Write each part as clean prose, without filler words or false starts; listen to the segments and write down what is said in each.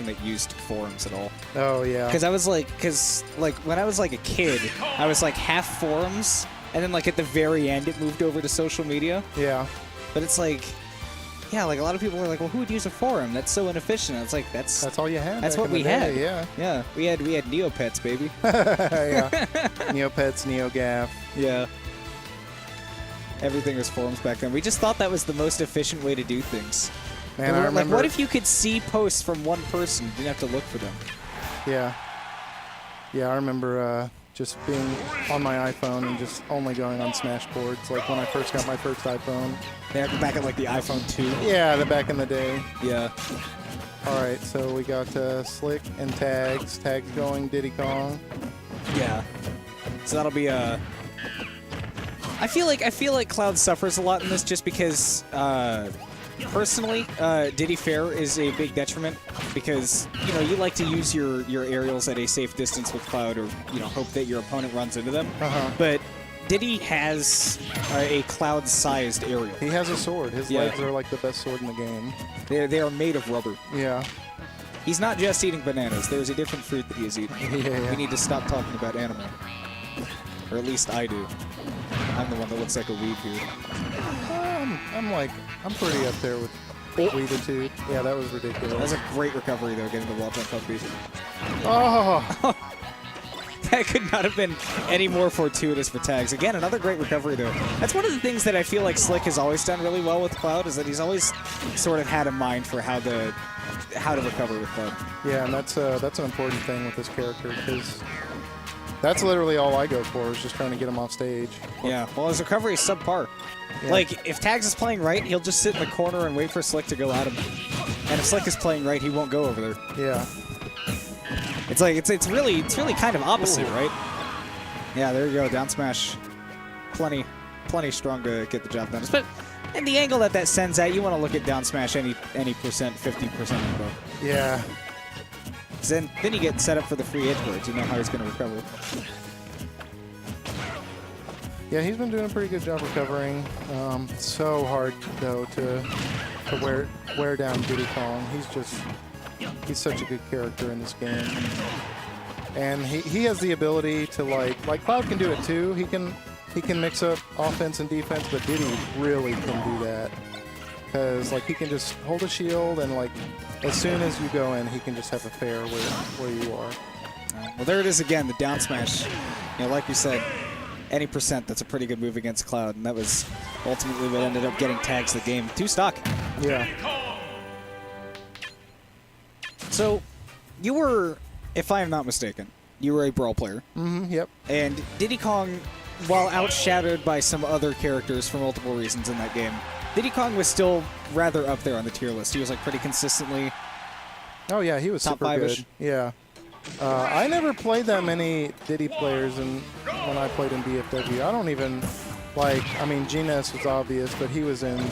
that used forums at all. Oh yeah. Because I was like, when I was like a kid, I was like half forums, and then like at the very end it moved over to social media. Yeah. But it's like, yeah, like a lot of people were like, well, who would use a forum? That's so inefficient. It's like that's all you had. That's back what in the we day, had. Yeah. Yeah, we had Neopets, baby. Yeah. Neopets, NeoGAF. Yeah. Everything was forums back then. We just thought that was the most efficient way to do things. Man, I remember. Like, what if you could see posts from one person? You didn't have to look for them. Yeah. Yeah, I remember just being on my iPhone and just only going on Smash boards. Like when I first got my first iPhone. Yeah, back at like the iPhone 2. Yeah, back in the day. Yeah. All right, so we got Slyck and Tags. Tags going Diddy Kong. Yeah. So that'll be I feel like Cloud suffers a lot in this just because personally, Diddy Fair is a big detriment because, you know, you like to use your aerials at a safe distance with Cloud or, you know, hope that your opponent runs into them. But Diddy has a Cloud-sized aerial. He has a sword. His legs are like the best sword in the game. They are made of rubber. Yeah. He's not just eating bananas. There's a different fruit that he is eating. Yeah. We need to stop talking about animal. Or at least I do. I'm the one that looks like a weed here. I'm pretty up there with weeditude. Yeah, that was ridiculous. That was a great recovery, though, getting the wall jump up beat. Oh! That could not have been any more fortuitous for Tags. Again, another great recovery, though. That's one of the things that I feel like Slyck has always done really well with Cloud, is that he's always sort of had a mind for how to recover with Cloud. Yeah, and that's an important thing with this character, because that's literally all I go for, is just trying to get him off stage. Yeah, well, his recovery is subpar. Yeah. Like, if Tags is playing right, he'll just sit in the corner and wait for Slyck to go at him. And if Slyck is playing right, he won't go over there. Yeah. It's like it's really kind of opposite, right? Yeah, there you go, down smash. Plenty strong to get the job done. But and the angle that sends at, you want to look at down smash any percent, 50% angle. Yeah. Then you get set up for the free edge boards. You know how he's going to recover. Yeah, he's been doing a pretty good job recovering. So hard though to wear down Diddy Kong. He's such a good character in this game, and he has the ability to like Cloud can do it too. He can mix up offense and defense, but Diddy really can do that because like he can just hold a shield and like as soon as you go in, he can just have a fair where you are. Well, there it is again, the down smash. You know, like you said, any percent, that's a pretty good move against Cloud, and that was ultimately what ended up getting Tags the game. 2 stock. Yeah. So, you were, if I am not mistaken, you were a Brawl player. Yep. And Diddy Kong, while outshadowed by some other characters for multiple reasons in that game, Diddy Kong was still rather up there on the tier list. He was like pretty consistently. Oh yeah, he was top super good. Yeah. I never played that many Diddy players when I played in BFW. I don't even, I mean, G-Ness was obvious, but he was in,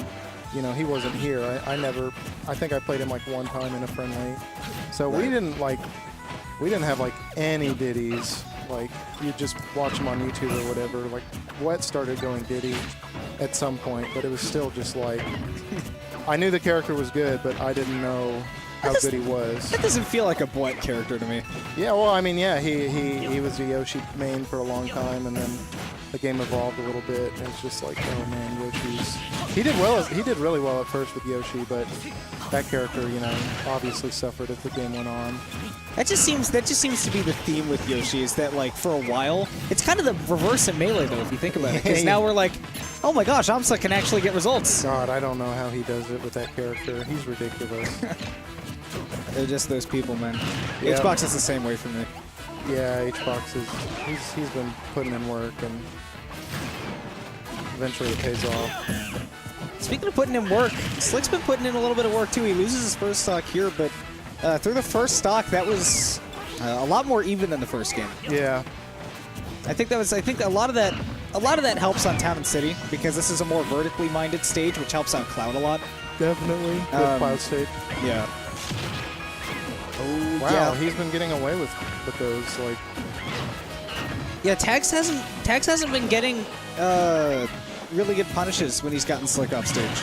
you know, he wasn't here. I think I played him like one time in a friendly. So we didn't have like any Diddies. Like, you just watch them on YouTube or whatever. Like, Wet started going Diddy at some point, but it was still just like, I knew the character was good, but I didn't know how good he was. That doesn't feel like a Blunt character to me. Yeah, well, I mean, yeah, he was a Yoshi main for a long time, and then the game evolved a little bit, and it's just like, oh man, Yoshi's. He did really well at first with Yoshi, but that character, you know, obviously suffered as the game went on. That just seems to be the theme with Yoshi, is that like for a while, it's kind of the reverse in Melee though, if you think about it, because now we're like, oh my gosh, Amsa can actually get results. God, I don't know how he does it with that character. He's ridiculous. They're just those people, man. Yeah. Hbox is the same way for me. Yeah, Hbox is, he's been putting in work, and eventually it pays off. Speaking of putting in work, Slyck's been putting in a little bit of work too. He loses his first stock here, but through the first stock, that was a lot more even than the first game. Yeah. I think a lot of that helps on Town and City because this is a more vertically minded stage, which helps out Cloud a lot. Definitely. With Cloud stage. Yeah. Oh, wow, yeah. He's been getting away with those, like. Yeah, Tags hasn't been getting really good punishes when he's gotten Slyck off stage.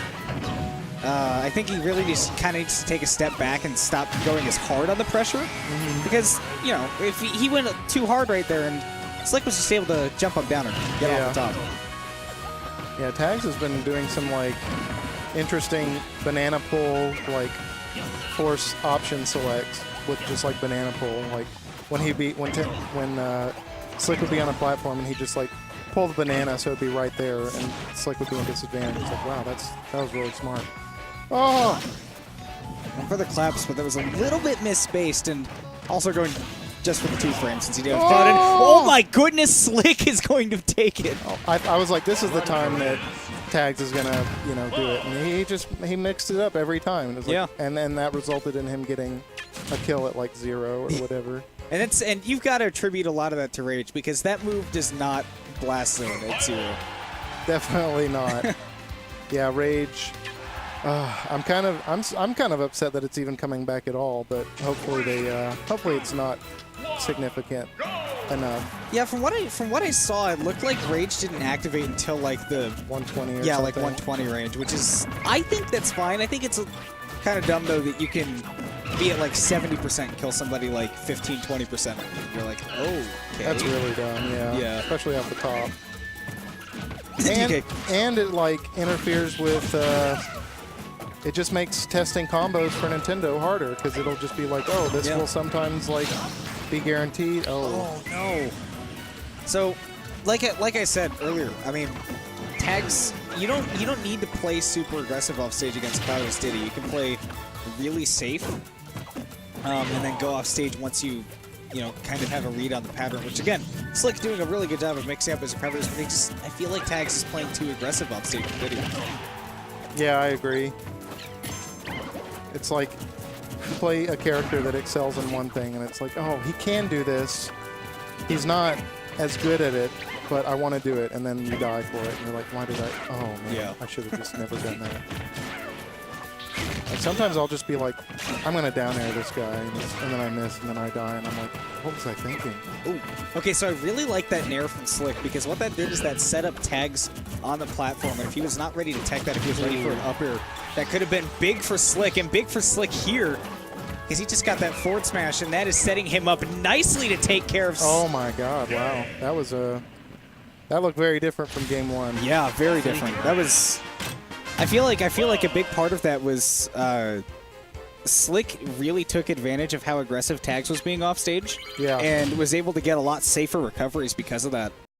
I think he really just kind of needs to take a step back and stop going as hard on the pressure. Because, you know, if he went too hard right there and Slyck was just able to jump up down and get off the top. Yeah, Tags has been doing some, like, interesting banana pull, like, force option selects with just, like, banana pull. Like, when Slyck would be on a platform and he'd just, like, pull the banana so it'd be right there and Slyck would be in disadvantage. It's like, wow, that was really smart. Oh! And for the claps, but that was a little bit misspaced and also going just for the 2 frames since he didn't have button. Oh my goodness, Slyck is going to take it. I was like, this is the time that Tags is gonna, you know, do it. And he mixed it up every time. It was like, and then that resulted in him getting a kill at like 0 or whatever. And you've got to attribute a lot of that to Rage because that move does not blast zone at 0. Definitely not. Yeah, Rage. I'm kind of upset that it's even coming back at all, but hopefully it's not significant enough. Yeah, from what I saw, it looked like Rage didn't activate until like the 120 or something. Yeah, like 120 range, which is, I think that's fine. I think it's kind of dumb though that you can be at like 70% kill somebody like 15-20%. You're like, oh, okay. That's really dumb. Yeah. Especially off the top. Okay. And it like interferes with. It just makes testing combos for Nintendo harder because it'll just be like, oh, this will sometimes like be guaranteed. Oh no. So, like I said earlier, I mean, Tags. You don't need to play super aggressive off stage against Cloudless Diddy. You can play really safe, and then go off stage once you kind of have a read on the pattern. Which again, Slyck doing a really good job of mixing up his recovers, but I feel like Tags is playing too aggressive off stage with Diddy. Yeah, I agree. It's like you play a character that excels in one thing, and it's like, oh, he can do this. He's not as good at it, but I want to do it, and then you die for it, and you're like, why did I? Oh man, I should have just never done that. Like sometimes I'll just be like, I'm gonna down air this guy, and then I miss, and then I die, and I'm like, what was I thinking? Ooh. Okay, so I really like that nair from Slyck because what that did is that set up Tags on the platform, and if he was not ready to tech that, if he was ready for an up air, that could have been big for Slyck, and big for Slyck here because he just got that forward smash, and that is setting him up nicely to take care of. Oh my God! Wow, that was that looked very different from game 1. Yeah, very different. That was. I feel like a big part of that was Slyck really took advantage of how aggressive Tags was being off stage. Yeah. And was able to get a lot safer recoveries because of that.